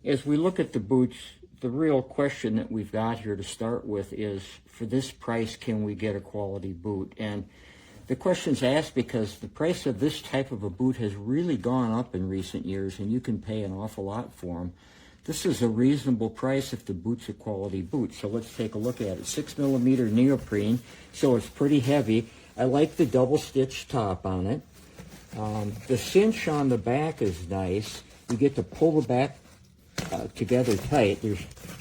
As we look at the boots, the real question that we've got here to start with is, for this price, can we get a quality boot? And the question's asked because the price of this type of a boot has really gone up in recent years, and you can pay an awful lot for them. This is a reasonable price if the boot's a quality boot. So let's take a look at it. 6mm neoprene, so it's pretty heavy. I like the double stitch top on it. The cinch on the back is nice. You get to pull the back together tight. You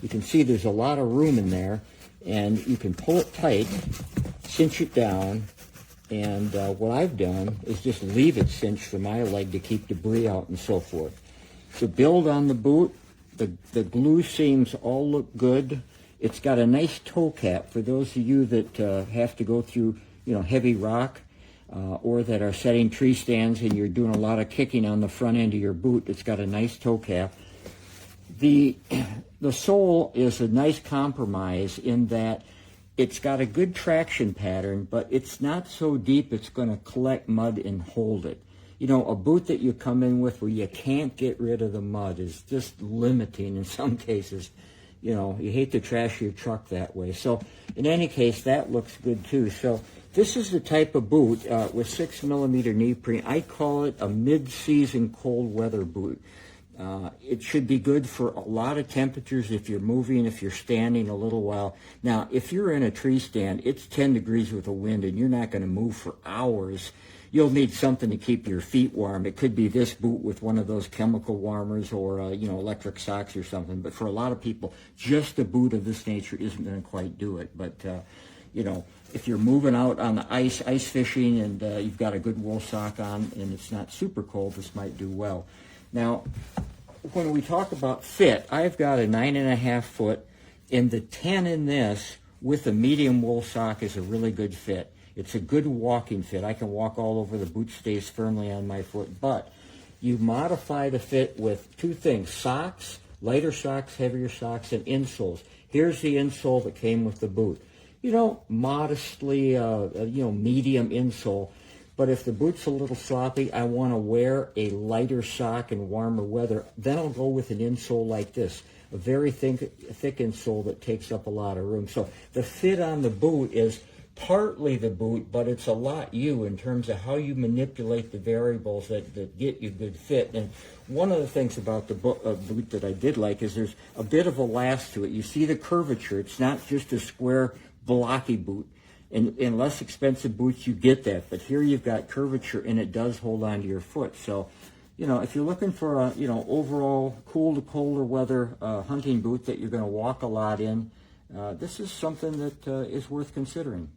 can see there's a lot of room in there, and you can pull it tight, cinch it down, and what I've done is just leave it cinched for my leg to keep debris out and so forth. The build on the boot, the glue seams all look good. It's got a nice toe cap for those of you that have to go through heavy rock or that are setting tree stands and you're doing a lot of kicking on the front end of your boot. It's got a nice toe cap. The sole is a nice compromise in that it's got a good traction pattern, but it's not so deep it's going to collect mud and hold it. A boot that you come in with where you can't get rid of the mud is just limiting in some cases. You hate to trash your truck that way. So in any case, that looks good too. So this is the type of boot with 6mm neoprene. I call it a mid-season cold weather boot. It should be good for a lot of temperatures if you're moving, if you're standing a little while. Now, if you're in a tree stand, it's 10 degrees with a wind and you're not going to move for hours. You'll need something to keep your feet warm. It could be this boot with one of those chemical warmers or, electric socks or something. But for a lot of people, just a boot of this nature isn't going to quite do it. But, if you're moving out on the ice fishing, and you've got a good wool sock on and it's not super cold, this might do well. Now, when we talk about fit, I've got a 9.5 foot, and the 10 in this with a medium wool sock is a really good fit. It's a good walking fit. I can walk all over. The boot stays firmly on my foot. But you modify the fit with two things: socks, lighter socks, heavier socks, and insoles. Here's the insole that came with the boot. Modestly, medium insole. But if the boot's a little sloppy, I want to wear a lighter sock in warmer weather. Then I'll go with an insole like this, a very thick insole that takes up a lot of room. So the fit on the boot is partly the boot, but it's a lot you in terms of how you manipulate the variables that get you good fit. And one of the things about the boot that I did like is there's a bit of a last to it. You see the curvature. It's not just a square, blocky boot. In less expensive boots, you get that. But here you've got curvature, and it does hold on to your foot. So, if you're looking for a, overall cool to colder weather hunting boot that you're going to walk a lot in, this is something that is worth considering.